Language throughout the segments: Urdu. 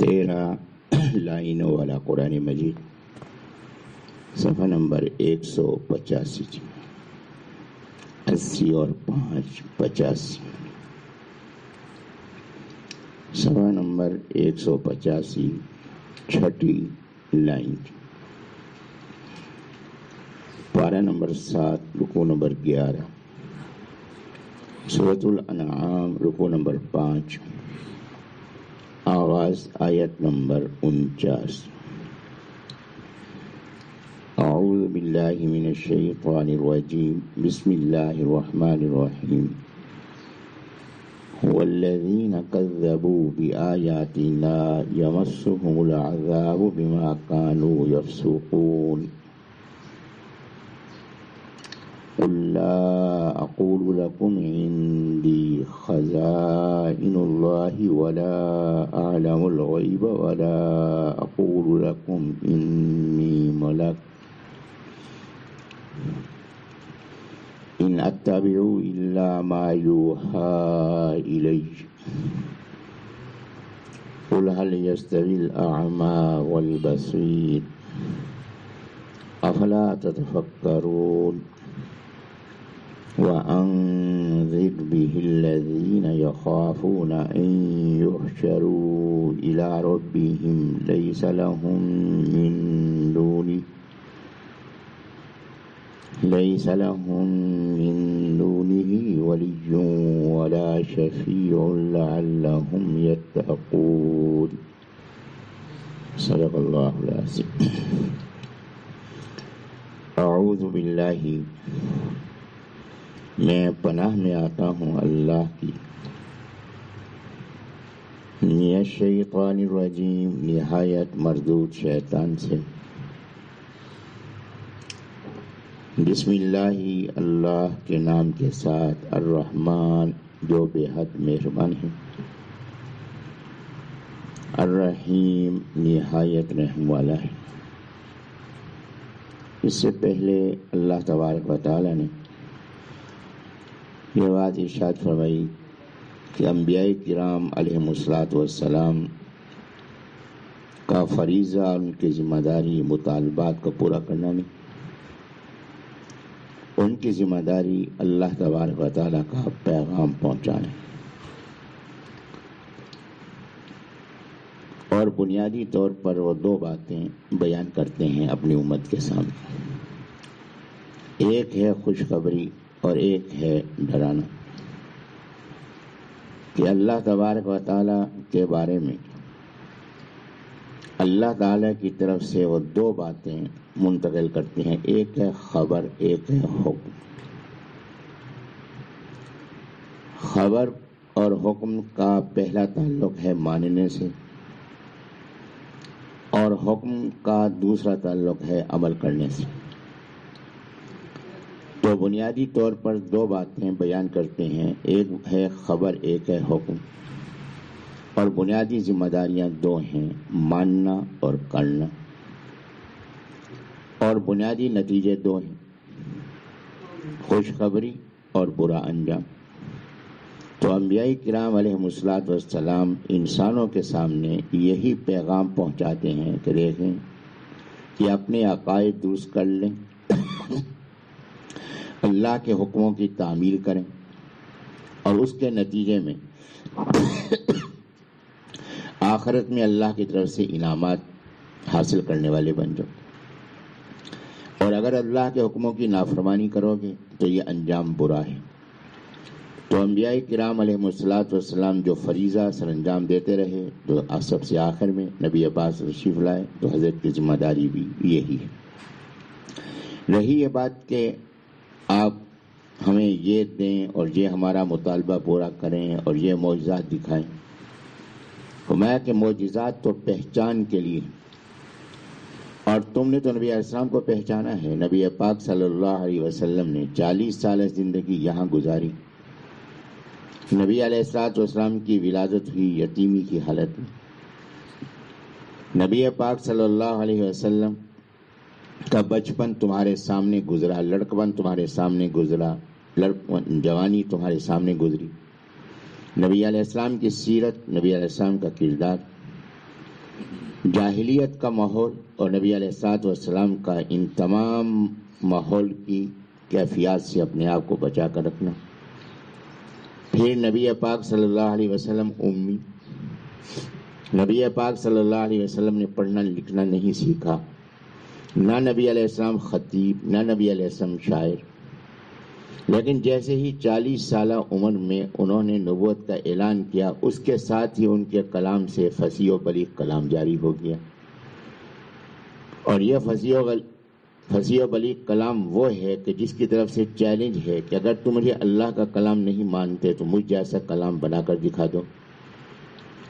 13 لائنوں والا قرآن مجید، صفحہ نمبر 185، 80 اور 5 85، صفحہ نمبر 185، چھٹی لائن، پارہ نمبر 7، رکوع نمبر 11، سورۃ الانعام، رکوع نمبر 5، آغاز آیت نمبر 49۔ اعوذ باللہ من الشیطان الرجیم، بسم اللہ الرحمن الرحیم۔ والذین کذبوا بآیاتنا یمسهم العذاب بما كانوا یفسقون۔ قل لا اقول لكم عندي خزائن الله ولا اعلم الغیب ولا اقول لكم انی ملک ان اتبع الا ما یوحى الی۔ قل هل يستوي الاعمى والبصیر افلا تتفکرون۔ وأنذر به الذين يخافون أن يحشروا إلى ربهم ليس لهم من دونه ولي ولا شفيع لعلهم يتقون۔ صدق الله العظيم۔ اعوذ باللہ، میں پناہ میں آتا ہوں اللہ کی، من الشیطان الرجیم، نہایت مردود شیطان سے۔ بسم اللہ، اللہ کے نام کے ساتھ، الرحمن جو بے حد مہربان ہے، الرحیم نہایت رحم والا ہے۔ اس سے پہلے اللہ تبارک و تعالی نے یہ بات ارشاد فرمائی کہ انبیاء کرام علیہم الصلاۃ والسلام کا فریضہ اور ان کی ذمہ داری مطالبات کو پورا کرنا نہیں، ان کی ذمہ داری اللہ تبارک و تعالیٰ کا پیغام پہنچانا، اور بنیادی طور پر وہ دو باتیں بیان کرتے ہیں اپنی امت کے سامنے، ایک ہے خوشخبری اور ایک ہے ڈرانا، کہ اللہ تبارک و تعالیٰ کے بارے میں اللہ تعالیٰ کی طرف سے وہ دو باتیں منتقل کرتے ہیں، ایک ہے خبر، ایک ہے حکم۔ خبر اور حکم کا پہلا تعلق ہے ماننے سے، اور حکم کا دوسرا تعلق ہے عمل کرنے سے۔ تو بنیادی طور پر دو باتیں بیان کرتے ہیں، ایک ہے خبر، ایک ہے حکم، اور بنیادی ذمہ داریاں دو ہیں، ماننا اور کرنا، اور بنیادی نتیجے دو ہیں، خوشخبری اور برا انجام۔ تو انبیاء کرام علیہم الصلاۃ والسلام انسانوں کے سامنے یہی پیغام پہنچاتے ہیں کہ دیکھیں کہ اپنے عقائد درست کر لیں، اللہ کے حکموں کی تعمیل کریں، اور اس کے نتیجے میں آخرت میں اللہ کی طرف سے انعامات حاصل کرنے والے بن جاؤ۔ اور اگر اللہ کے حکموں کی نافرمانی کرو گے تو یہ انجام برا ہے۔ تو انبیاء کرام علیہم الصلاۃ والسلام جو فریضہ سر انجام دیتے رہے، تو سب سے آخر میں نبی پاک تشریف لائے، تو حضرت کی ذمہ داری بھی یہی ہے۔ رہی یہ بات کہ آپ ہمیں یہ دیں اور یہ ہمارا مطالبہ پورا کریں اور یہ معجزات دکھائیں، فرمایا کہ معجزات تو پہچان کے لیے، اور تم نے تو نبی علیہ السلام کو پہچانا ہے۔ نبی پاک صلی اللہ علیہ وسلم نے 40 سال زندگی یہاں گزاری، نبی علیہ السلام کی ولادت ہوئی یتیمی کی حالت میں، نبی پاک صلی اللہ علیہ وسلم کا بچپن تمہارے سامنے گزرا، لڑکپن تمہارے سامنے گزرا، جوانی تمہارے سامنے گزری، نبی علیہ السلام کی سیرت، نبی علیہ السلام کا کردار، جاہلیت کا ماحول اور نبی علیہ الصلوۃ والسلام کا ان تمام ماحول کی کیفیات سے اپنے آپ کو بچا کر رکھنا. پھر نبی پاک صلی اللہ علیہ وسلم امی، نبی پاک صلی اللہ علیہ وسلم نے پڑھنا لکھنا نہیں سیکھا، نہ نبی علیہ السلام خطیب، نہ نبی علیہ السلام شاعر. لیکن جیسے ہی 40 سالہ عمر میں انہوں نے نبوت کا اعلان کیا، اس کے ساتھ ہی ان کے کلام سے فصیح و بلیغ کلام جاری ہو گیا. اور یہ فصیح و بلیغ کلام وہ ہے کہ جس کی طرف سے چیلنج ہے کہ اگر تم مجھے اللہ کا کلام نہیں مانتے تو مجھ جیسا کلام بنا کر دکھا دو.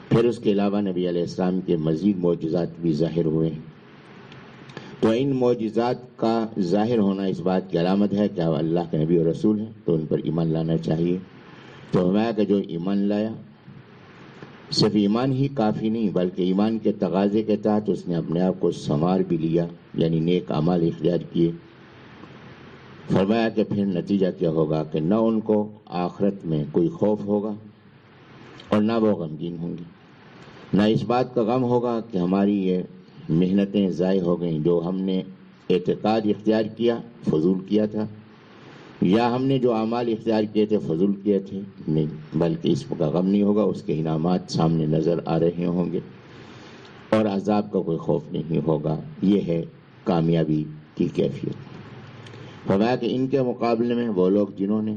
پھر اس کے علاوہ نبی علیہ السلام کے مزید معجزات بھی ظاہر ہوئے ہیں. تو ان معجزات کا ظاہر ہونا اس بات کی علامت ہے کہ اللہ کے نبی اور رسول ہیں، تو ان پر ایمان لانا چاہیے. تو ہمارا کہ جو ایمان لایا، صرف ایمان ہی کافی نہیں بلکہ ایمان کے تقاضے کے تحت اس نے اپنے آپ کو سنوار بھی لیا، یعنی نیک اعمال اختیار کیے. فرمایا کہ پھر نتیجہ کیا ہوگا کہ نہ ان کو آخرت میں کوئی خوف ہوگا اور نہ وہ غمگین ہوں گے. نہ اس بات کا غم ہوگا کہ ہماری یہ محنتیں ضائع ہو گئیں، جو ہم نے اعتقاد اختیار کیا فضول کیا تھا، یا ہم نے جو اعمال اختیار کیے تھے فضول کیے تھے. نہیں، بلکہ اس کا غم نہیں ہوگا، اس کے انعامات سامنے نظر آ رہے ہوں گے اور عذاب کا کوئی خوف نہیں ہوگا. یہ ہے کامیابی کی کیفیت. فرمایا کہ ان کے مقابلے میں وہ لوگ جنہوں نے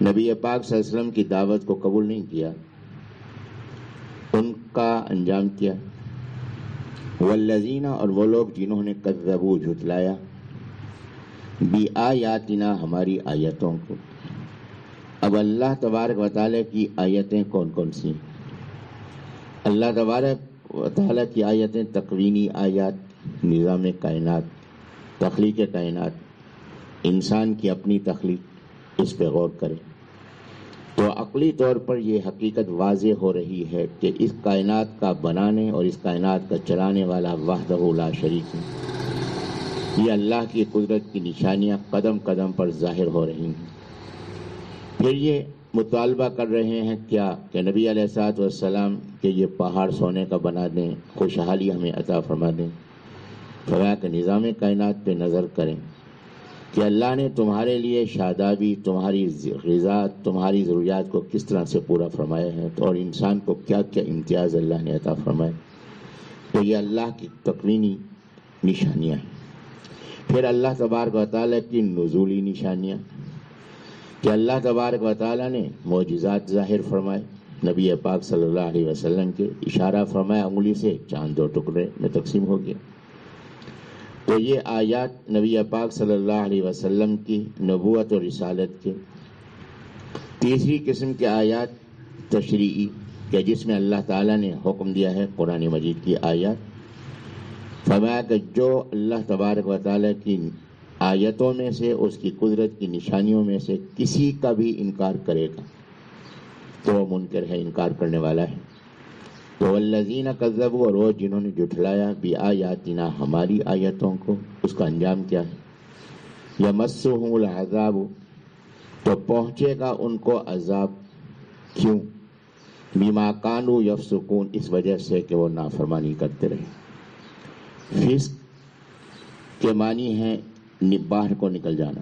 نبی پاک صلی اللہ علیہ وسلم کی دعوت کو قبول نہیں کیا، ان کا انجام کیا. والذین، اور وہ لوگ جنہوں نے کذبوا، جھٹلایا، بآیاتنا، ہماری آیتوں کو. اب اللہ تبارک و تعالیٰ کی آیتیں کون کون سی ہیں؟ اللہ تبارک و تعالیٰ کی آیتیں تکوینی آیات، نظام کائنات، تخلیق کائنات، انسان کی اپنی تخلیق، اس پہ غور کریں تو عقلی طور پر یہ حقیقت واضح ہو رہی ہے کہ اس کائنات کا بنانے اور اس کائنات کا چلانے والا وحدہ لا شریک ہے. یہ اللہ کی قدرت کی نشانیاں قدم قدم پر ظاہر ہو رہی ہیں. پھر یہ مطالبہ کر رہے ہیں کیا کہ نبی علیہ الصلوۃ والسلام کہ یہ پہاڑ سونے کا بنا دیں، خوشحالی ہمیں عطا فرما دیں. فرمایا کہ نظام کائنات پہ نظر کریں کہ اللہ نے تمہارے لیے شادابی، تمہاری غذا، تمہاری ضروریات کو کس طرح سے پورا فرمایا ہے، اور انسان کو کیا کیا امتیاز اللہ نے عطا فرمائے. تو یہ اللہ کی تکوینی نشانیاں ہیں. پھر اللہ تبارک و تعالیٰ کی نزولی نشانیاں کہ اللہ تبارک و تعالیٰ نے معجزات ظاہر فرمائے. نبی پاک صلی اللہ علیہ وسلم کے اشارہ فرمایا انگلی سے، چاند 2 ٹکڑے میں تقسیم ہو گیا. تو یہ آیات نبی پاک صلی اللہ علیہ وسلم کی نبوت اور رسالت کے. تیسری قسم کے آیات تشریعی کہ جس میں اللہ تعالیٰ نے حکم دیا ہے، قرآن مجید کی آیات. فرمایا کہ جو اللہ تبارک و تعالیٰ کی آیتوں میں سے، اس کی قدرت کی نشانیوں میں سے کسی کا بھی انکار کرے گا تو وہ منکر ہے، انکار کرنے والا ہے. تو والذین کذبوا، اور وہ جنہوں نے جھٹلایا، بآیاتنا، ہماری آیتوں کو، اس کا انجام کیا ہے؟ یمسہم العذاب، تو پہنچے گا ان کو عذاب. کیوں؟ بما کانوا یفسقون، اس وجہ سے کہ وہ نافرمانی کرتے رہے. فسق کے معنی ہے باہر کو نکل جانا،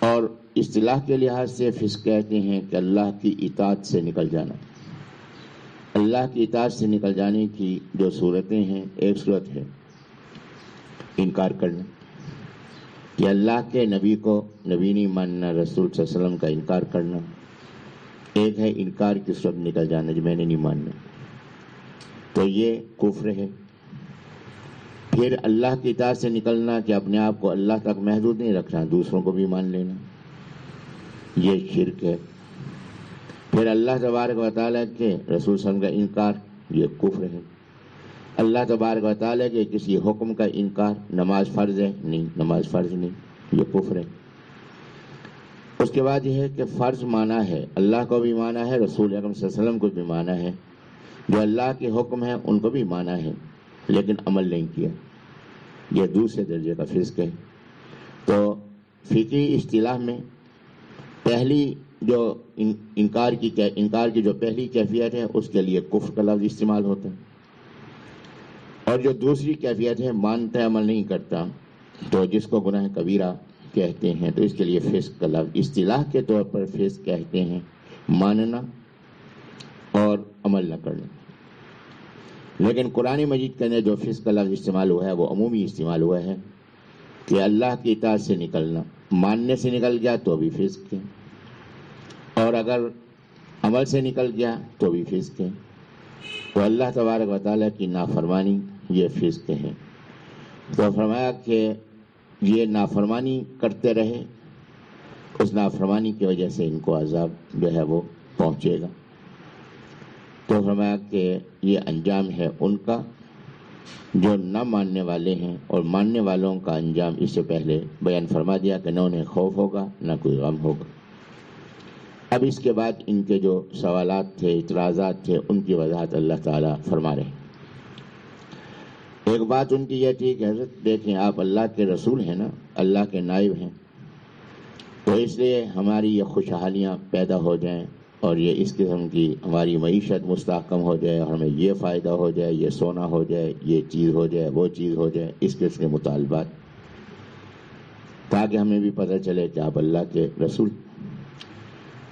اور اصطلاح کے لحاظ سے فسق کہتے ہیں کہ اللہ کی اطاعت سے نکل جانا. اللہ کی اطاعت سے نکل جانے کی جو صورتیں ہیں، ایک صورت ہے انکار کرنا، کہ اللہ کے نبی کو نبی نہیں ماننا، رسول صلی اللہ علیہ وسلم کا انکار کرنا. ایک ہے انکار کی صورت نکل جانا جو میں نے نہیں ماننا، تو یہ کفر ہے. پھر اللہ کی اطاعت سے نکلنا کہ اپنے آپ کو اللہ تک محدود نہیں رکھنا، دوسروں کو بھی مان لینا، یہ شرک ہے. پھر اللہ تبارک و تعالیٰ کے رسول صلی اللہ علیہ وسلم کا انکار، یہ کفر ہے. اللہ تبارک و تعالیٰ کے کسی حکم کا انکار، نماز فرض ہے، نہیں نماز فرض نہیں، یہ کفر ہے. اس کے بعد یہ ہے کہ فرض مانا ہے، اللہ کو بھی مانا ہے، رسول اکرم صلی اللہ علیہ وسلم کو بھی مانا ہے، جو اللہ کے حکم ہیں ان کو بھی مانا ہے لیکن عمل نہیں کیا، یہ دوسرے درجے کا فسق ہے. تو فقہی اصطلاح میں پہلی جو انکار کی جو پہلی کیفیت ہے اس کے لیے کفر کا لفظ استعمال ہوتا ہے، اور جو دوسری کیفیت ہے مانتا ہے عمل نہیں کرتا، تو جس کو گناہ کبیرہ کہتے ہیں، تو اس کے لیے فسق کا لفظ اصطلاح کے طور پر فسق کہتے ہیں ماننا اور عمل نہ کرنا، لیکن قرآن مجید کے اندر جو فسق کا لفظ استعمال ہوا ہے وہ عمومی استعمال ہوا ہے کہ اللہ کی اطاعت سے نکلنا، ماننے سے نکل گیا تو بھی فسق ہے، اور اگر عمل سے نکل گیا تو بھی فسق ہے، تو اللہ تبارک و تعالیٰ کی نافرمانی یہ فسق ہے۔ تو فرمایا کہ یہ نافرمانی کرتے رہے، اس نافرمانی کی وجہ سے ان کو عذاب جو ہے وہ پہنچے گا۔ تو فرمایا کہ یہ انجام ہے ان کا جو نہ ماننے والے ہیں، اور ماننے والوں کا انجام اس سے پہلے بیان فرما دیا کہ نہ انہیں خوف ہوگا نہ کوئی غم ہوگا۔ اب اس کے بعد ان کے جو سوالات تھے، اعتراضات تھے، ان کی وضاحت اللہ تعالیٰ فرما رہے ہیں۔ ایک بات ان کی یہ تھی کہ حضرت دیکھیں آپ اللہ کے رسول ہیں نا، اللہ کے نائب ہیں، تو اس لیے ہماری یہ خوشحالیاں پیدا ہو جائیں اور یہ اس قسم کی ہماری معیشت مستحکم ہو جائے اور ہمیں یہ فائدہ ہو جائے، یہ سونا ہو جائے، یہ چیز ہو جائے، وہ چیز ہو جائے، اس قسم کے مطالبات، تاکہ ہمیں بھی پتہ چلے کہ آپ اللہ کے رسول۔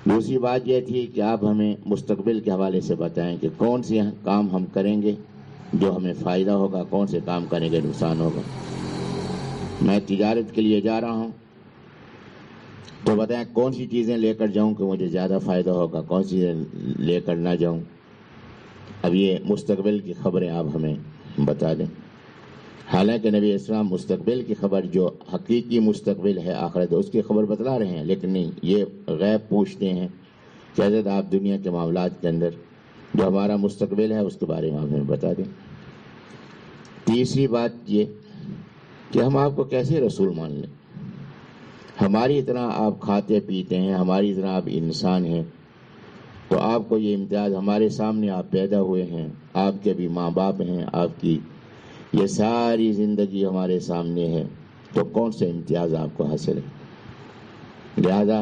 دوسری بات یہ تھی کہ آپ ہمیں مستقبل کے حوالے سے بتائیں کہ کون سے کام ہم کریں گے جو ہمیں فائدہ ہوگا، کون سے کام کریں گے نقصان ہوگا۔ میں تجارت کے لیے جا رہا ہوں تو بتائیں کون سی چیزیں لے کر جاؤں کہ مجھے زیادہ فائدہ ہوگا، کون سی چیزیں لے کر نہ جاؤں۔ اب یہ مستقبل کی خبریں آپ ہمیں بتا دیں۔ حالانکہ نبی اسلام مستقبل کی خبر جو حقیقی مستقبل ہے آخرت، اس کی خبر بتلا رہے ہیں، لیکن نہیں، یہ غیب پوچھتے ہیں کہ حضرت آپ دنیا کے معاملات کے اندر جو ہمارا مستقبل ہے اس کے بارے میں آپ ہمیں بتا دیں۔ تیسری بات یہ کہ ہم آپ کو کیسے رسول مان لیں؟ ہماری طرح آپ کھاتے پیتے ہیں، ہماری طرح آپ انسان ہیں، تو آپ کو یہ امتیاز، ہمارے سامنے آپ پیدا ہوئے ہیں، آپ کے بھی ماں باپ ہیں، آپ کی یہ ساری زندگی ہمارے سامنے ہے، تو کون سے امتیاز آپ کو حاصل ہے؟ لہذا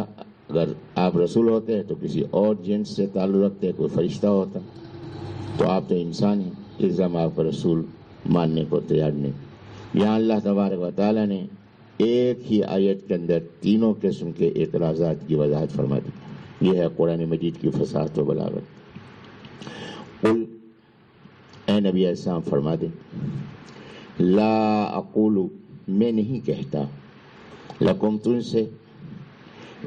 اگر آپ رسول ہوتے تو کسی اور جنس سے تعلق رکھتے، کوئی فرشتہ ہوتا، تو آپ تو انسان ہیں، اس لیے ہم آپ کو رسول ماننے کو تیار نہیں۔ یہاں اللہ تبارک و تعالیٰ نے ایک ہی آیت کے اندر تینوں قسم کے اعتراضات کی وضاحت فرما دی۔ یہ ہے قرآن مجید کی فصاحت و بلاغت۔ قل، اے نبی علیہ السلام فرما دیں، لا اقول، میں نہیں کہتا، لکم تم سے،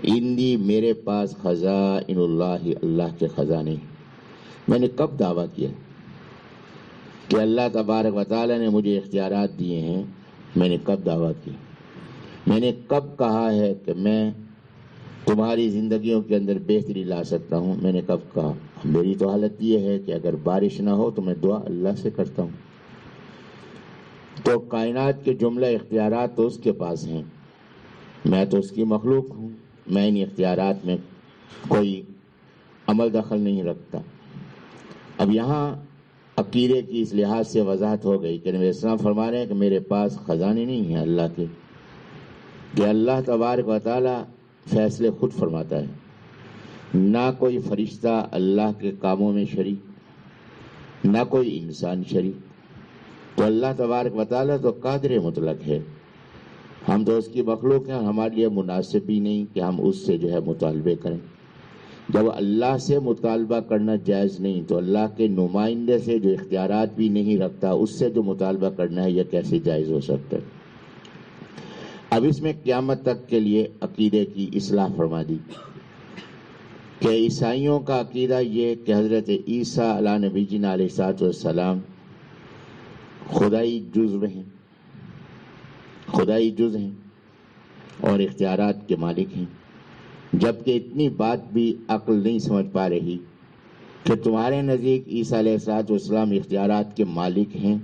اندی میرے پاس خزائن اللہ، اللہ کے خزانے۔ میں نے کب دعویٰ کیا کہ اللہ تبارک و تعالیٰ نے مجھے اختیارات دیے ہیں؟ میں نے کب دعویٰ کیا؟ میں نے کب کہا ہے کہ میں تمہاری زندگیوں کے اندر بہتری لا سکتا ہوں؟ میں نے کب کہا؟ میری تو حالت یہ ہے کہ اگر بارش نہ ہو تو میں دعا اللہ سے کرتا ہوں۔ تو کائنات کے جملہ اختیارات تو اس کے پاس ہیں، میں تو اس کی مخلوق ہوں، میں ان اختیارات میں کوئی عمل دخل نہیں رکھتا۔ اب یہاں عقیدے کی اس لحاظ سے وضاحت ہو گئی کہ نبی اسلام فرما رہے ہیں کہ میرے پاس خزانے نہیں ہیں اللہ کے، کہ اللہ تبارک و تعالیٰ فیصلے خود فرماتا ہے، نہ کوئی فرشتہ اللہ کے کاموں میں شریک، نہ کوئی انسان شریک۔ تو اللہ تبارک و تعالیٰ تو قادر مطلق ہے، ہم تو اس کی مخلوق ہیں، اور ہمارے لیے مناسب بھی نہیں کہ ہم اس سے جو ہے مطالبے کریں۔ جب اللہ سے مطالبہ کرنا جائز نہیں تو اللہ کے نمائندے سے جو اختیارات بھی نہیں رکھتا اس سے جو مطالبہ کرنا ہے یہ کیسے جائز ہو سکتا ہے؟ اب اس میں قیامت تک کے لیے عقیدے کی اصلاح فرما دی کہ عیسائیوں کا عقیدہ یہ کہ حضرت عیسیٰ علیہ نبی جینا علیہ السلام خدائی جزو ہیں، خدائی جز ہیں اور اختیارات کے مالک ہیں، جبکہ اتنی بات بھی عقل نہیں سمجھ پا رہی کہ تمہارے نزدیک عیسیٰ علیہ السلام اختیارات کے مالک ہیں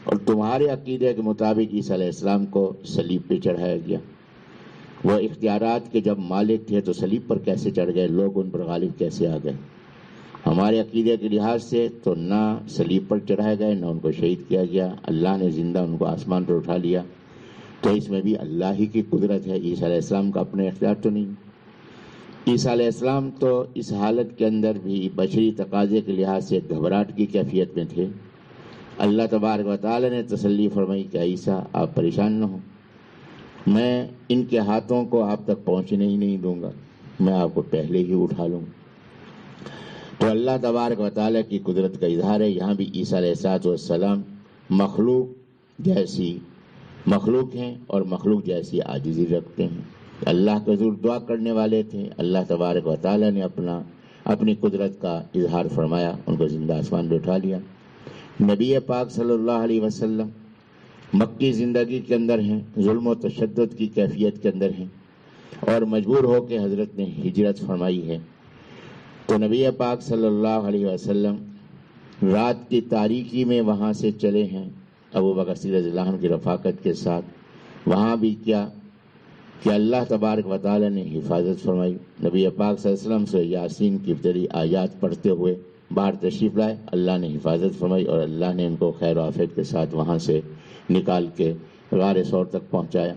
اور تمہارے عقیدے کے مطابق عیسیٰ علیہ السلام کو صلیب پہ چڑھایا گیا۔ وہ اختیارات کے جب مالک تھے تو صلیب پر کیسے چڑھ گئے؟ لوگ ان پر غالب کیسے آ گئے؟ ہمارے عقیدے کے لحاظ سے تو نہ صلیب پر چڑھائے گئے، نہ ان کو شہید کیا گیا، اللہ نے زندہ ان کو آسمان پر اٹھا لیا، تو اس میں بھی اللہ ہی کی قدرت ہے، عیسیٰ علیہ السلام کا اپنے اختیار تو نہیں۔ عیسیٰ علیہ السلام تو اس حالت کے اندر بھی بشری تقاضے کے لحاظ سے گھبراہٹ کی کیفیت میں تھے. اللہ تبارک و تعالی نے تسلی فرمائی کہ عیسیٰ آپ پریشان نہ ہوں، میں ان کے ہاتھوں کو آپ تک پہنچنے ہی نہیں دوں گا، میں آپ کو پہلے ہی اٹھا لوں. تو اللہ تبارک و تعالیٰ کی قدرت کا اظہار ہے. یہاں بھی عیسیٰ علیہ السلام مخلوق ہیں اور مخلوق جیسی عاجزی رکھتے ہیں. اللہ کے حضور دعا کرنے والے تھے، اللہ تبارک و تعالیٰ نے اپنی قدرت کا اظہار فرمایا، ان کو زندہ آسمان پہ اٹھا لیا. نبی پاک صلی اللہ علیہ وسلم مکی زندگی کے اندر ہیں، ظلم و تشدد کی کیفیت کے اندر ہیں اور مجبور ہو کے حضرت نے ہجرت فرمائی ہے. تو نبی پاک صلی اللہ علیہ وسلم رات کی تاریکی میں وہاں سے چلے ہیں ابو بکر صدیق رضی اللہ عنہ کی رفاقت کے ساتھ. وہاں بھی کیا کہ اللہ تبارک و تعالی نے حفاظت فرمائی. نبی پاک صلی اللہ علیہ وسلم سے یاسین کی ابتدائی آیات پڑھتے ہوئے باہر تشریف لائے، اللہ نے حفاظت فرمائی اور اللہ نے ان کو خیر و عافیت کے ساتھ وہاں سے نکال کے غار ثور تک پہنچایا.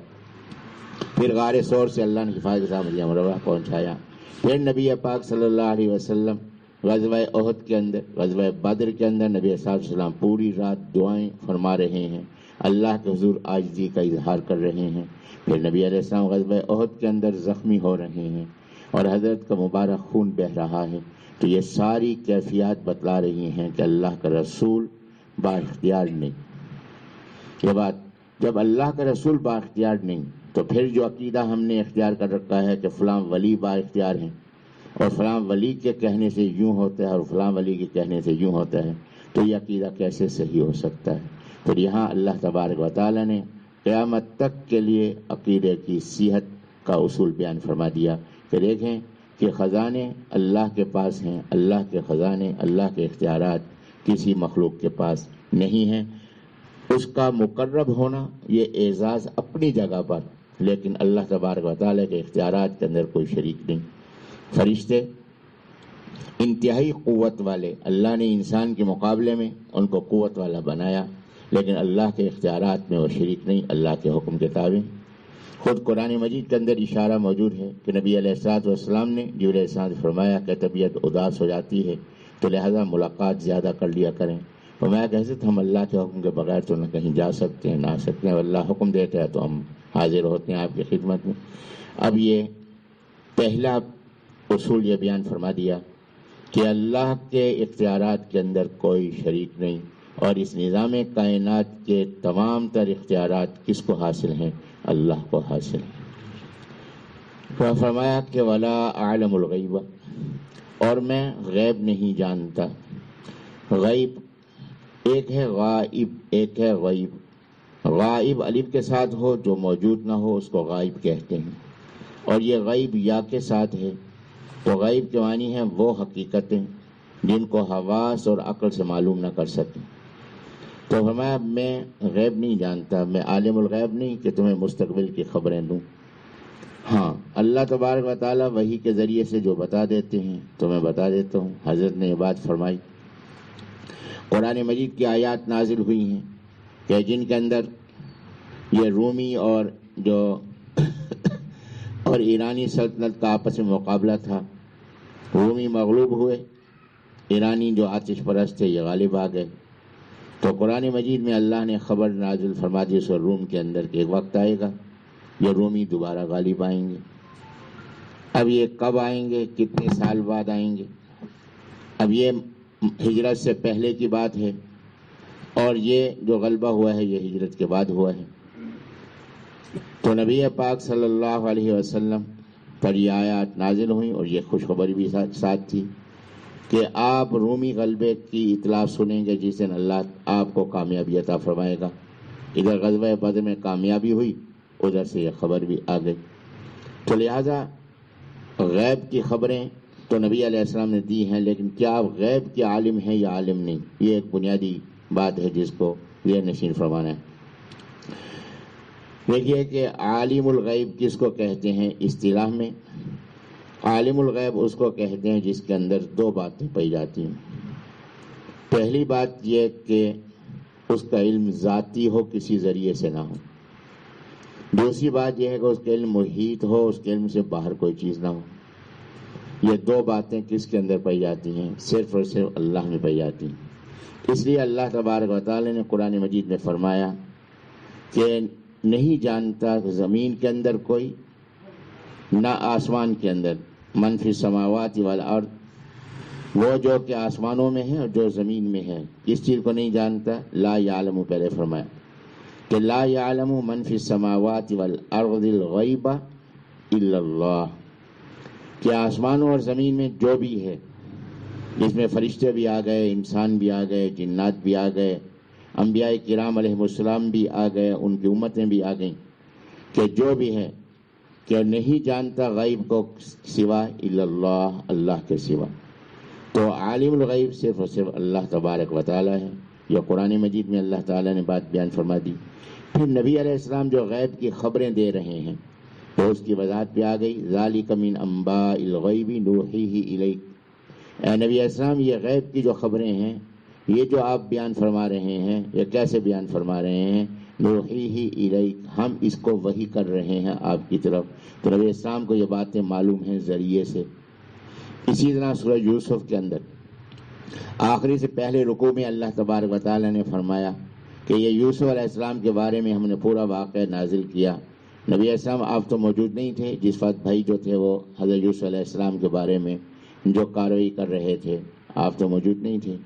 پھر غار ثور سے اللہ نے حفاظت کے ساتھ مدینہ منورہ پہنچایا. پھر نبی پاک صلی اللہ علیہ وسلم غزوہ احد کے اندر، غزوہ بدر کے اندر نبی صلی اللہ علیہ وسلم پوری رات دعائیں فرما رہے ہیں، اللہ کے حضور عاجزی کا اظہار کر رہے ہیں. پھر نبی علیہ السلام غزوہ احد کے اندر زخمی ہو رہے ہیں اور حضرت کا مبارک خون بہہ رہا ہے. تو یہ ساری کیفیات بتلا رہی ہیں کہ اللہ کا رسول با اختیار نہیں. یہ بات جب اللہ کا رسول با اختیار نہیں تو پھر جو عقیدہ ہم نے اختیار کر رکھا ہے کہ فلاں ولی با اختیار ہیں اور فلاں ولی کے کہنے سے یوں ہوتا ہے اور فلاں ولی کے کہنے سے یوں ہوتا ہے، تو یہ عقیدہ کیسے صحیح ہو سکتا ہے؟ پھر یہاں اللہ تبارک و تعالیٰ نے قیامت تک کے لیے عقیدے کی صحت کا اصول بیان فرما دیا کہ دیکھیں کہ خزانے اللہ کے پاس ہیں، اللہ کے خزانے، اللہ کے اختیارات کسی مخلوق کے پاس نہیں ہیں. اس کا مقرب ہونا یہ اعزاز اپنی جگہ پر، لیکن اللہ تبارک و تعالیٰ کے اختیارات کے اندر کوئی شریک نہیں. فرشتے انتہائی قوت والے، اللہ نے انسان کے مقابلے میں ان کو قوت والا بنایا، لیکن اللہ کے اختیارات میں وہ شریک نہیں، اللہ کے حکم کے تابع. خود قرآن مجید کے اندر اشارہ موجود ہے کہ نبی علیہ السلام نے جبرائیل علیہ السلام سے فرمایا کہ طبیعت اداس ہو جاتی ہے تو لہذا ملاقات زیادہ کر لیا کریں. فرمایا کہ حضرت ہم اللہ کے حکم کے بغیر تو نہ کہیں جا سکتے ہیں نہ آ سکتے ہیں، اللہ حکم دیتا ہے تو ہم حاضر ہوتے ہیں آپ کی خدمت میں. اب یہ پہلا اصول یہ بیان فرما دیا کہ اللہ کے اختیارات کے اندر کوئی شریک نہیں، اور اس نظام کائنات کے تمام تر اختیارات کس کو حاصل ہیں؟ اللہ کو حاصل ہے. فرمایا کہ ولا اعلم الغیب، اور میں غیب نہیں جانتا. غیب ایک ہے غائب، ایک ہے غیب. غائب الف کے ساتھ ہو جو موجود نہ ہو اس کو غائب کہتے ہیں، اور یہ غیب یا کے ساتھ ہے. تو غیب کے معنی ہیں وہ حقیقتیں جن کو حواس اور عقل سے معلوم نہ کر سکیں. تو فرمایا میں غیب نہیں جانتا، میں عالم الغیب نہیں کہ تمہیں مستقبل کی خبریں دوں. ہاں اللہ تبارک و تعالیٰ وحی کے ذریعے سے جو بتا دیتے ہیں تو میں بتا دیتا ہوں. حضرت نے یہ بات فرمائی. قرآن مجید کی آیات نازل ہوئی ہیں کہ جن کے اندر یہ رومی اور ایرانی سلطنت کا آپس میں مقابلہ تھا. رومی مغلوب ہوئے، ایرانی جو آتش پرست تھے یہ غالب آ گئے. تو قرآن مجید میں اللہ نے خبر نازل فرما دی اس روم کے اندر کہ ایک وقت آئے گا یہ رومی دوبارہ غالب آئیں گے. اب یہ کب آئیں گے، کتنے سال بعد آئیں گے؟ اب یہ ہجرت سے پہلے کی بات ہے اور یہ جو غلبہ ہوا ہے یہ ہجرت کے بعد ہوا ہے. تو نبی پاک صلی اللہ علیہ وسلم پر یہ آیات نازل ہوئیں اور یہ خوشخبری بھی ساتھ تھی کہ آپ رومی غلبے کی اطلاع سنیں گے جس دن اللہ آپ کو کامیابی عطا فرمائے گا. ادھر غزوہ بدر میں کامیابی ہوئی، ادھر سے یہ خبر بھی آ گئی. تو لہذا غیب کی خبریں تو نبی علیہ السلام نے دی ہیں، لیکن کیا آپ غیب کے عالم ہیں یا عالم نہیں، یہ ایک بنیادی بات ہے جس کو ذہن نشین فرمانا ہے. دیکھیے کہ عالم الغیب کس کو کہتے ہیں اصطلاح میں؟ عالم الغیب اس کو کہتے ہیں جس کے اندر دو باتیں پائی جاتی ہیں. پہلی بات یہ کہ اس کا علم ذاتی ہو، کسی ذریعے سے نہ ہو. دوسری بات یہ ہے کہ اس کا علم محیط ہو، اس کے علم سے باہر کوئی چیز نہ ہو. یہ دو باتیں کس کے اندر پائی جاتی ہیں؟ صرف اور صرف اللہ میں پائی جاتی ہیں۔ اس لیے اللہ تبارک و تعالی نے قرآن مجید میں فرمایا کہ نہیں جانتا زمین کے اندر کوئی نہ آسمان کے اندر، من فی السماوات والارض، وہ جو کہ آسمانوں میں ہے اور جو زمین میں ہے، اس چیز کو نہیں جانتا۔ لا یعلم، پہلے فرمایا کہ لا یعلم من فی السماوات والارض الغیب الا اللہ، کہ آسمانوں اور زمین میں جو بھی ہے، جس میں فرشتے بھی آ گئے، انسان بھی آ گئے، جنات بھی آ گئے، انبیاء کرام علیہ السلام بھی آ گئے، ان کی امتیں بھی آ گئیں، کہ جو بھی ہے کہ نہیں جانتا غیب کو سوا الا اللہ، اللہ کے سوا۔ تو عالم الغیب صرف اور صرف اللہ تبارک و تعالی ہے۔ یہ قرآن مجید میں اللہ تعالیٰ نے بات بیان فرما دی۔ پھر نبی علیہ السلام جو غیب کی خبریں دے رہے ہیں تو اس کی وضاحت بھی آ گئی، ذالک من انباء الغیب نوحیہ الیک۔ اے نبی علیہ السلام، یہ غیب کی جو خبریں ہیں، یہ جو آپ بیان فرما رہے ہیں، یہ کیسے بیان فرما رہے ہیں؟ نوحیہ الیک، ہم اس کو وحی کر رہے ہیں آپ کی طرف۔ تو نبی السلام کو یہ باتیں معلوم ہیں ذریعے سے۔ اسی طرح سورہ یوسف کے اندر آخری سے پہلے رکوع میں اللہ تبارک و تعالی نے فرمایا کہ یہ یوسف علیہ السلام کے بارے میں ہم نے پورا واقعہ نازل کیا۔ نبی علیہ السلام آپ تو موجود نہیں تھے جس وقت بھائی جو تھے وہ حضرت یوسف علیہ السلام کے بارے میں جو کارروائی کر رہے تھے، آپ تو موجود نہیں تھے،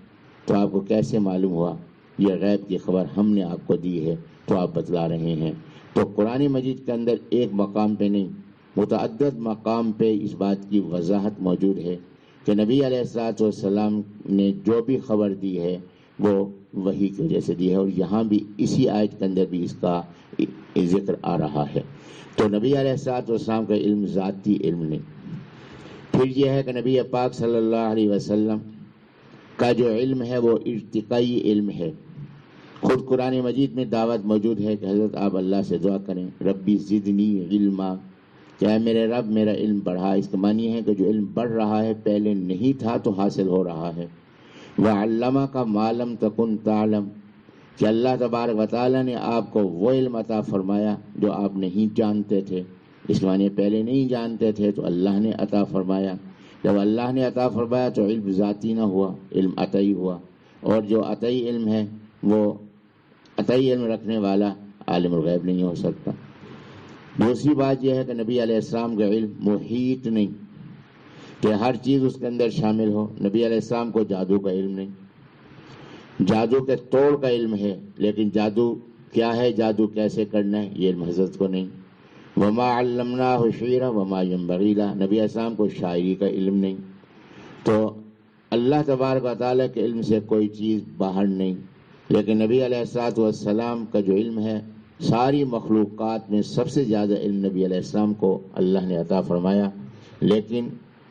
تو آپ کو کیسے معلوم ہوا؟ یہ غیب کی خبر ہم نے آپ کو دی ہے تو آپ بتلا رہے ہیں۔ تو قرآن مجید کے اندر ایک مقام پہ نہیں، متعدد مقام پہ اس بات کی وضاحت موجود ہے کہ نبی علیہ الصلوۃ والسلام نے جو بھی خبر دی ہے وہ وحی کی وجہ سے دی ہے، اور یہاں بھی اسی آیت کے اندر بھی اس کا ذکر آ رہا ہے۔ تو نبی علیہ الصلوۃ والسلام کا علم ذاتی علم نہیں۔ پھر یہ ہے کہ نبی پاک صلی اللہ علیہ وسلم کا جو علم ہے وہ ارتقائی علم ہے۔ خود قرآن مجید میں دعوت موجود ہے کہ حضرت آپ اللہ سے دعا کریں، ربی زدنی علما، کہ اے میرے رب میرا علم بڑھا۔ اس کا معنی ہے کہ جو علم بڑھ رہا ہے پہلے نہیں تھا تو حاصل ہو رہا ہے۔ وَعَلَّمَكَ مَا لَمْ تَكُنْ تَعْلَمْ، کہ اللہ تبارک و تعالیٰ نے آپ کو وہ علم عطا فرمایا جو آپ نہیں جانتے تھے۔ اس معنی پہلے نہیں جانتے تھے تو اللہ نے عطا فرمایا۔ جب اللہ نے عطا فرمایا تو علم ذاتی نہ ہوا، علم عطائی ہوا، اور جو عطائی علم ہے وہ عطائی علم رکھنے والا عالم الغیب نہیں ہو سکتا۔ دوسری بات یہ ہے کہ نبی علیہ السلام کا علم محیط نہیں، کہ ہر چیز اس کے اندر شامل ہو۔ نبی علیہ السلام کو جادو کا علم نہیں، جادو کے توڑ کا علم ہے، لیکن جادو کیا ہے، جادو کیسے کرنا ہے، یہ علم حضرت کو نہیں۔ وما علمناہ شعرا وما ينبغي له، نبی علیہ السلام کو شاعری کا علم نہیں۔ تو اللہ تبارک و تعالیٰ کے علم سے کوئی چیز باہر نہیں، لیکن نبی علیہ الصلوۃ والسلام کا جو علم ہے، ساری مخلوقات میں سب سے زیادہ علم نبی علیہ السلام کو اللہ نے عطا فرمایا، لیکن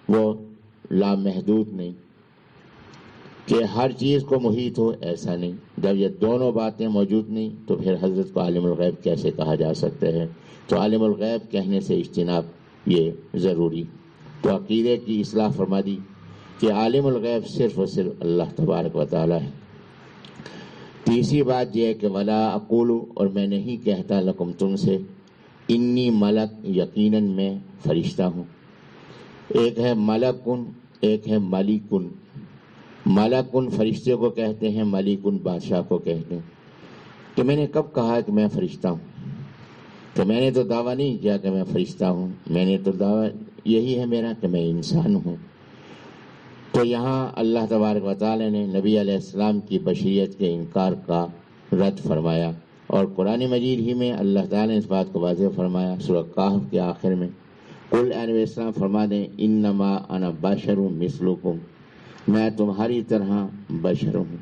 وہ لامحدود نہیں کہ ہر چیز کو محیط ہو، ایسا نہیں۔ جب یہ دونوں باتیں موجود نہیں تو پھر حضرت کو عالم الغیب کیسے کہا جا سکتا ہے؟ تو عالم الغیب کہنے سے اجتناب یہ ضروری۔ تو عقیدے کی اصلاح فرما دی کہ عالم الغیب صرف اور صرف اللہ تبارک و تعالی ہے۔ تیسری بات یہ ہے کہ ولا اقول، اور میں نہیں کہتا لکم تم سے، انی ملک، یقیناً میں فرشتہ ہوں۔ ایک ہے ملکن، ایک ہے ملکن۔ ملکن فرشتے کو کہتے ہیں، ملکن بادشاہ کو کہتے ہیں۔ تو میں نے کب کہا کہ میں فرشتہ ہوں؟ تو میں نے تو دعویٰ نہیں کیا کہ میں فرشتہ ہوں، میں نے تو دعویٰ یہی ہے میرا کہ میں انسان ہوں۔ تو یہاں اللہ تبارک و تعالی نے نبی علیہ السلام کی بشریت کے انکار کا رد فرمایا، اور قرآن مجید ہی میں اللہ تعالی نے اس بات کو واضح فرمایا سورہ کہف کے آخر میں، قل اے نبی السلام فرما دیں، انما انا بشر مثلکم، میں تمہاری طرح بشر ہوں۔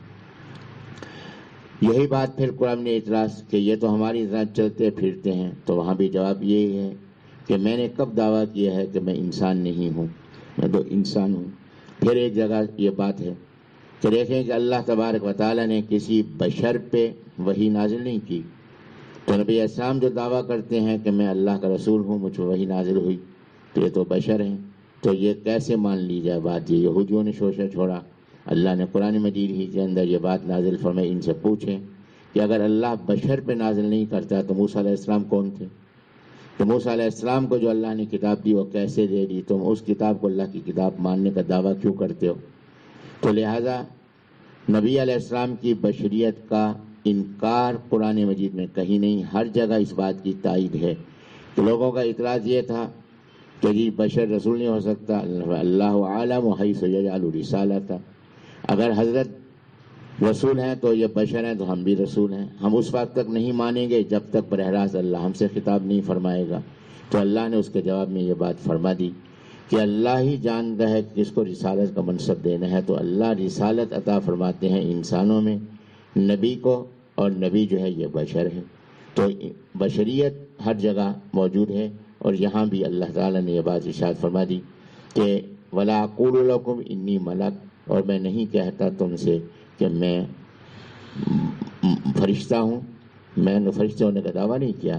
یہی بات پھر قرآن نے اعتراض کہ یہ تو ہماری طرح چلتے پھرتے ہیں، تو وہاں بھی جواب یہی ہے کہ میں نے کب دعویٰ کیا ہے کہ میں انسان نہیں ہوں، میں تو انسان ہوں۔ پھر ایک جگہ یہ بات ہے کہ دیکھیں کہ اللہ تبارک و تعالیٰ نے کسی بشر پہ وحی نازل نہیں کی، تو نبی اسلام جو دعویٰ کرتے ہیں کہ میں اللہ کا رسول ہوں، مجھ پہ وحی نازل ہوئی، تو یہ تو بشر ہیں، تو یہ کیسے مان لی جائے بات؟ یہ یہودیوں نے شوشہ چھوڑا۔ اللہ نے قرآن مجید ہی کے اندر یہ بات نازل فرمائی، ان سے پوچھیں کہ اگر اللہ بشر پہ نازل نہیں کرتا تو موسیٰ علیہ السلام کون تھے؟ تو موسیٰ علیہ السلام کو جو اللہ نے کتاب دی وہ کیسے دے دی؟ تم اس کتاب کو اللہ کی کتاب ماننے کا دعویٰ کیوں کرتے ہو؟ تو لہذا نبی علیہ السلام کی بشریت کا انکار قرآن مجید میں کہیں نہیں، ہر جگہ اس بات کی تائید ہے کہ لوگوں کا اعتراض یہ تھا کہ جی بشر رسول نہیں ہو سکتا، اللہ عالم حیث یجعل رسالتہ، اگر حضرت رسول ہیں تو یہ بشر ہیں تو ہم بھی رسول ہیں، ہم اس وقت تک نہیں مانیں گے جب تک براہ راست اللہ ہم سے خطاب نہیں فرمائے گا۔ تو اللہ نے اس کے جواب میں یہ بات فرما دی کہ اللہ ہی جانتا ہے کہ کس کو رسالت کا منصب دینا ہے، تو اللہ رسالت عطا فرماتے ہیں انسانوں میں نبی کو، اور نبی جو ہے یہ بشر ہے۔ تو بشریت ہر جگہ موجود ہے، اور یہاں بھی اللہ تعالیٰ نے یہ بات ارشاد فرما دی کہ وَلَا أَقُولُ لَكُمْ إِنِّي مَلَكٌ، اور میں نہیں کہتا تم سے کہ میں فرشتہ ہوں، میں نے فرشتے ہونے کا دعویٰ نہیں کیا۔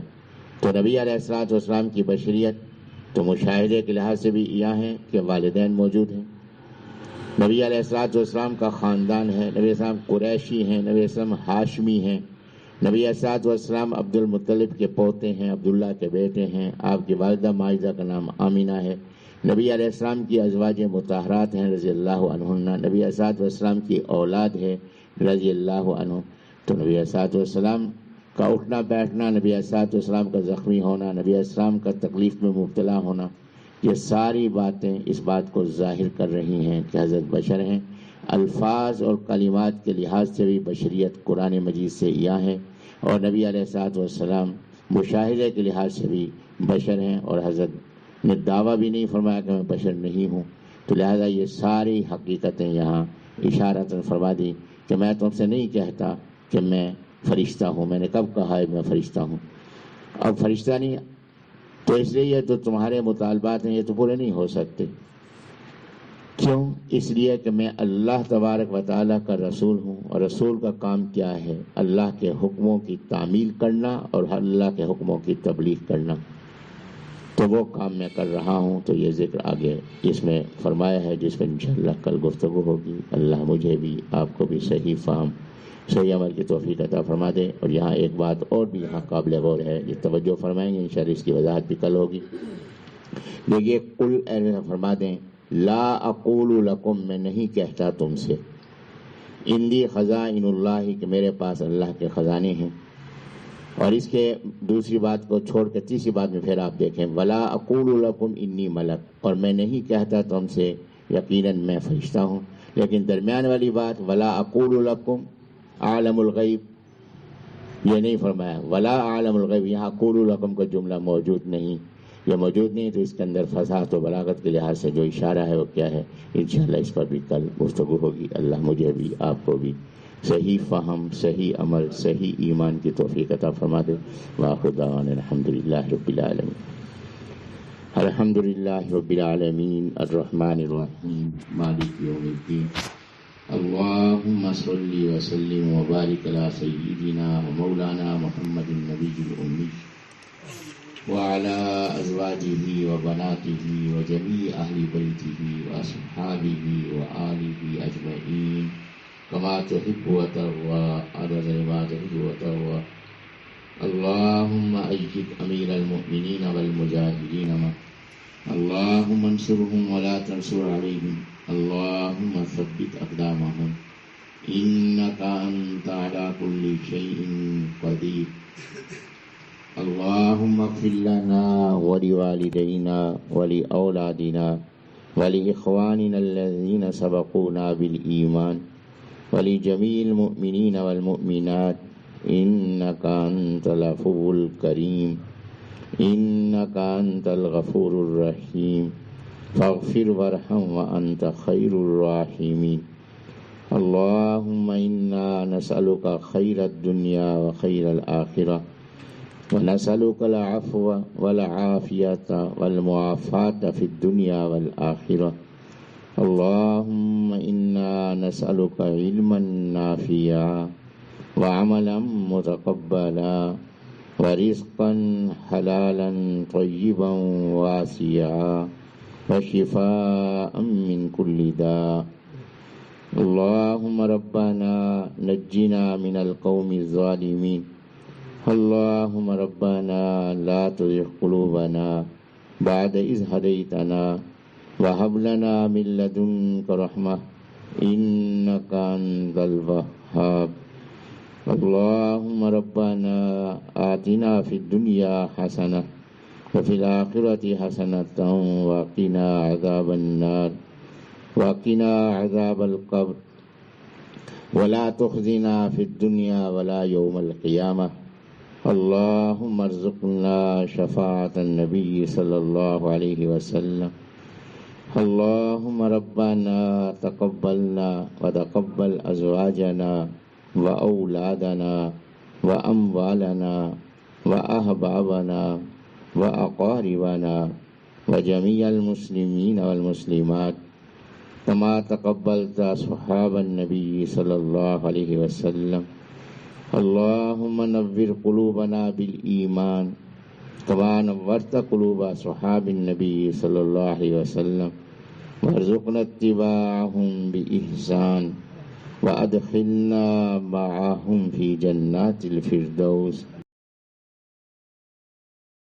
تو نبی علیہ الصلوۃ والسلام کی بشریت تو مشاہدے کے لحاظ سے بھی یہ ہے کہ والدین موجود ہیں، نبی علیہ الصلوۃ والسلام کا خاندان ہے، نبی علیہ السلام قریشی ہیں، نبی علیہ السلام ہاشمی ہیں، نبی علیہ الصلوۃ والسلام عبد المطلب کے پوتے ہیں، عبداللہ کے بیٹے ہیں، آپ کی والدہ ماعزہ کا نام آمینہ ہے، نبی علیہ السلام کی ازواج مطہرات ہیں رضی اللہ عنہن، نبی علیہ الصلوۃ والسلام کی اولاد ہے رضی اللہ عنہ۔ تو نبی علیہ الصلوۃ والسلام کا اٹھنا بیٹھنا، نبی علیہ الصلوۃ والسلام کا زخمی ہونا، نبی علیہ السلام کا تکلیف میں مبتلا ہونا، یہ ساری باتیں اس بات کو ظاہر کر رہی ہیں کہ حضرت بشر ہیں۔ الفاظ اور کلمات کے لحاظ سے بھی بشریت قرآن مجید سے یہ ہے، اور نبی علیہ الصلوۃ والسلام مشاہدے کے لحاظ سے بھی بشر ہیں، اور حضرت نے دعویٰ بھی نہیں فرمایا کہ میں بشر نہیں ہوں۔ تو لہذا یہ ساری حقیقتیں یہاں اشارتاً فرما دی کہ میں تم سے نہیں کہتا کہ میں فرشتہ ہوں، میں نے کب کہا ہے میں فرشتہ ہوں؟ اب فرشتہ نہیں، تو اس لیے یہ تو تمہارے مطالبات ہیں یہ تو پورے نہیں ہو سکتے۔ کیوں؟ اس لیے کہ میں اللہ تبارک و تعالیٰ کا رسول ہوں، اور رسول کا کام کیا ہے؟ اللہ کے حکموں کی تعمیل کرنا اور اللہ کے حکموں کی تبلیغ کرنا، تو وہ کام میں کر رہا ہوں۔ تو یہ ذکر آگے اس میں فرمایا ہے جس میں انشاءاللہ کل گفتگو ہوگی۔ اللہ مجھے بھی آپ کو بھی صحیح فہم صحیح عمل کی توفیق عطا فرما دے۔ اور یہاں ایک بات اور بھی یہاں قابل غور ہے، یہ توجہ فرمائیں گے انشاءاللہ، اس کی وضاحت بھی کل ہوگی۔ دیکھیے قل فرما دیں لا اقول لکم، میں نہیں کہتا تم سے، عندی خزائن اللہ، کہ میرے پاس اللہ کے خزانے ہیں۔ اور اس کے دوسری بات کو چھوڑ کے تیسری بات میں پھر آپ دیکھیں ولا اقول لکم انی ملک، اور میں نہیں کہتا تم سے یقیناً میں فرشتہ ہوں۔ لیکن درمیان والی بات ولا اقول لکم عالم الغیب، یہ نہیں فرمایا ولا عالم الغیب، یہاں اقول لکم کا جملہ موجود نہیں، یہ موجود نہیں، تو اس کے اندر فصاحت و بلاغت کے لحاظ سے جو اشارہ ہے وہ کیا ہے؟ انشاءاللہ اس پر بھی کل گفتگو ہوگی۔ اللہ مجھے بھی آپ کو بھی صحیح فہم، صحیح عمل، صحیح ایمان کی توفیق عطا فرما دے۔ وآخر دعوانا الحمدللہ رب العالمین۔ الحمدللہ رب العالمین الرحمن الرحیم مالک یوم الدین۔ اللہم صلی وسلم وبارک علی سیدنا ومولانا محمد النبی الأمی وعلى أزواجه وبناته وجميع أهل بيته وأصحابه وآله أجمعين كما تحب وترضى عدد ما تحب وترضى۔ اللهم أيد أمير المؤمنين والمجاهدين معه، اللهم انصرهم ولا تنصر عليهم، اللهم ثبت أقدامهم إنك أنت على كل شيء قدير۔ اللهم اغفر لنا ولوالدينا ولأولادنا ولإخواننا الذين سبقونا بالإيمان ولجميع المؤمنين والمؤمنات إنك أنت العفو الكريم إنك أنت الغفور الرحيم فاغفر وارحم وأنت خير الراحمين۔ اللهم إنا نسألك خير الدنيا وخير الآخرة ونسألك العفو والعافية والمعافاة في الدنيا والآخرة۔ اللهم إنا نسألك علما نافعا وعملا متقبلا ورزقا حلالا طيبا واسعا وشفاء من كل داء۔ اللهم ربنا نجنا من القوم الظالمين اللهم ربنا لا تزغ قلوبنا بعد إذ هديتنا وهب لنا من لدنك رحمة إنك أنت الوهاب. اللهم ربنا آتنا في الدنيا حسنة وفي الآخرة حسنة وقنا عذاب النار وقنا عذاب القبر ولا تخزنا في الدنيا ولا يوم القيامة. اللهم ارزقنا شفاعة النبي صلى الله عليه وسلم. اللهم ربنا تقبلنا وتقبل أزواجنا وأولادنا وأموالنا وأحبابنا وأقاربنا وجميع المسلمين والمسلمات كما تقبلت أصحاب النبي صلى الله عليه وسلم. اللهم نور قلوبنا بالإيمان كما نورت قلوب أصحاب النبي صلى الله عليه وسلم وارزقنا اتباعهم بإحسان وأدخلنا معهم في جنات الفردوس